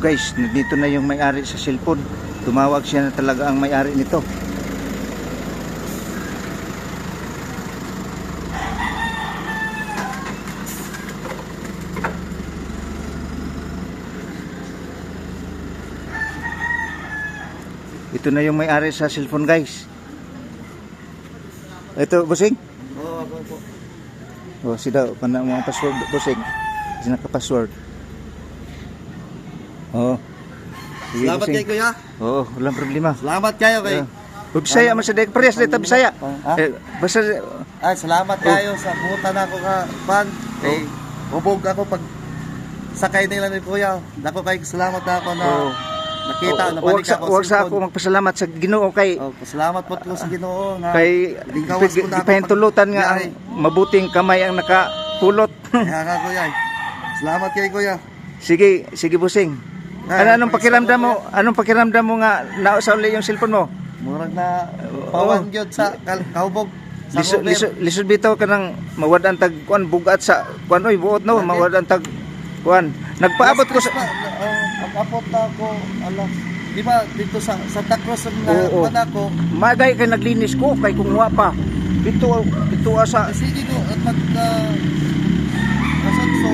guys, dito na yung may-ari sa cellphone. Tumawag siya na talaga ang may-ari nito. Ito na yung may-ari sa cellphone, guys. Ito, bossing? Oo, ako po. Oh, sida pana mga password, bossing. Kasi naka-password. Oh. Sige, Salamat bossing. kay kuya. Oo, walang problema. Salamat kayo kay. Bisaya man sa dek pares dito Bisaya. Ha? Basta Ay, salamat kayo sa buta na ako ka pan. Kay hubog ako pag sakay nila ni kuya. Dako kay salamat na ako na nakita na balik ako. Huwag sa ako magpasalamat sa Ginoo kay salamat po ko sa Ginoo nga kay gipahintulutan nga ang mabuting kamay ang nakapulot. Kaya ka kuya. Salamat kay kuya. Sige, sige bossing. Anong pakiramdam mo? Anong pakiramdam mo nga nausa uli yung cellphone mo? Murag na pawan gyud sa kahubog. Lisod bitaw ka nang mawadan tag kuan bugat sa kuan oy buot no mawadan tag kuan. Nagpaabot ko sa pag-abot na ako ala. Di ba dito sa Santa Cruz na ako. Magay kay naglinis ko kay kung wa pa. Dito sa sige ko at mag so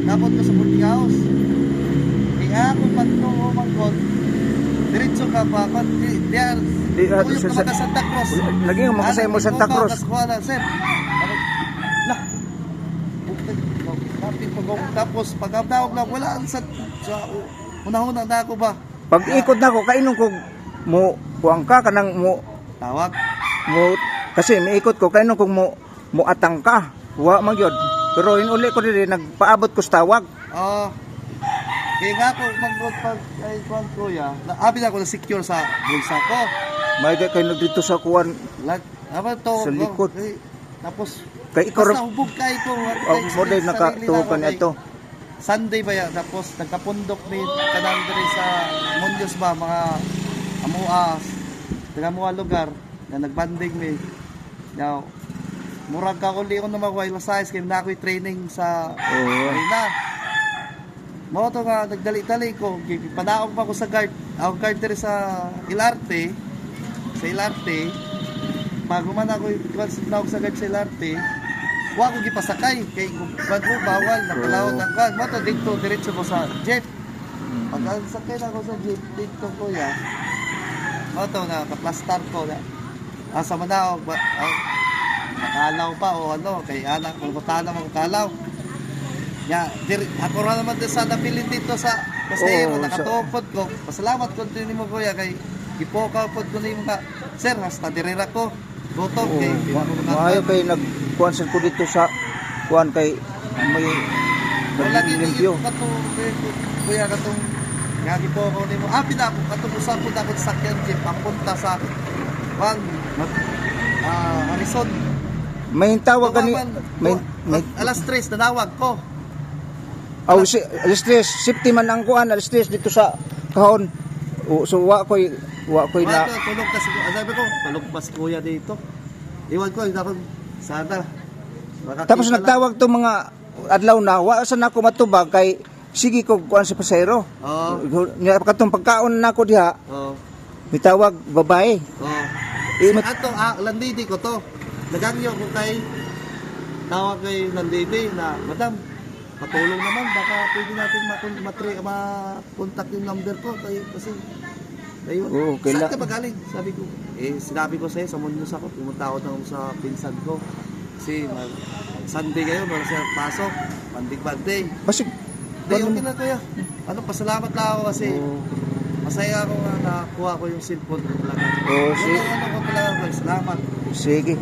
napot ko sa boarding house. Kaya ako pagtungo mangkot. Diretso ka pa kan di sa Santa Cruz. Naging makasay mo Santa Cruz. Sir. Lah. Tapos pagkatawag na wala sa una-una na ako ba. Pag ikot na ako kainon ko mo kuang ka kanang mo tawag mo kasi miikot ko kainon kung mo atang ka. Wa man gyud. Pero inuli ko diri nagpaabot ko sa tawag. Kaya nga ako mag-road pag ay kuwan kuya, abi ako na secure sa bulsa ko. May kay nagdito sa kuwan. Apa to? Sa likod. Tapos kay ikaw basta hubog kay ko. mo day nakatukan ito. Sunday ba ya? Tapos nagkapundok ni kanang diri sa Munyos ba mga amuas. Taga mga lugar na nagbanding mi. Now, murag ka uli ko na magway size kay na ako'y training sa arena. Mo to nga nagdali-dali ko, padaog pa ko sa guard. Ako guard diri sa Ilarte. Sa Ilarte. Bago man ako naog sa guard sa Ilarte, wa ko gipasakay kay kung bawal napalawod ang kan. Mo to dito diretso ko sa jeep. Pag sakay na ako sa jeep dito kuya. Mo to nga kaplastar ko na. Asa man ako nakalaw pa o ano kay anak ko butana mo kalaw. Ya, ako ra naman din sa nabilin dito sa Pasero, nakatuopod ko. Pasalamat ko din mo kuya kay gipoka pod ko nimo ka. Sir, hasta dirira ko. Gutom kay maayo kay nagkuan ko dito sa kuan kay may lagi limpyo. Kuya katong gagi po ko nimo. Pina ako katong usap ko dakot sakyan jeep papunta sa Harrison. May tawag gani may alas 3 nanawag ko. Alas 3, safety man ang kuan, alas 3 dito sa kahon. So wa koy na tulog kasi sabi ko, tulog pas kuya dito. Iwan ko dapat sana. Tapos nagtawag to mga adlaw na wa sa nako matubag kay sige ko kuan sa pasahero. Nya katong pagkaon nako diha. Mitawag babae. Ato landidi ko to. Nagangyo ko kay tawag kay landidi na madam patulong naman baka pwede natin ma-contact yung number ko kasi ayun. Saan ka ba galing? Sabi ko, sinabi ko sa'yo, sa Munyos ako, pumunta ako sa pinsan ko. Kasi Sunday kayo, wala siya pasok, bandig-bandig. Basig. Okay na kuya. Pasalamat lang ako kasi masaya ako na nakuha ko yung cellphone ko talaga. Sige. Salamat. Sige.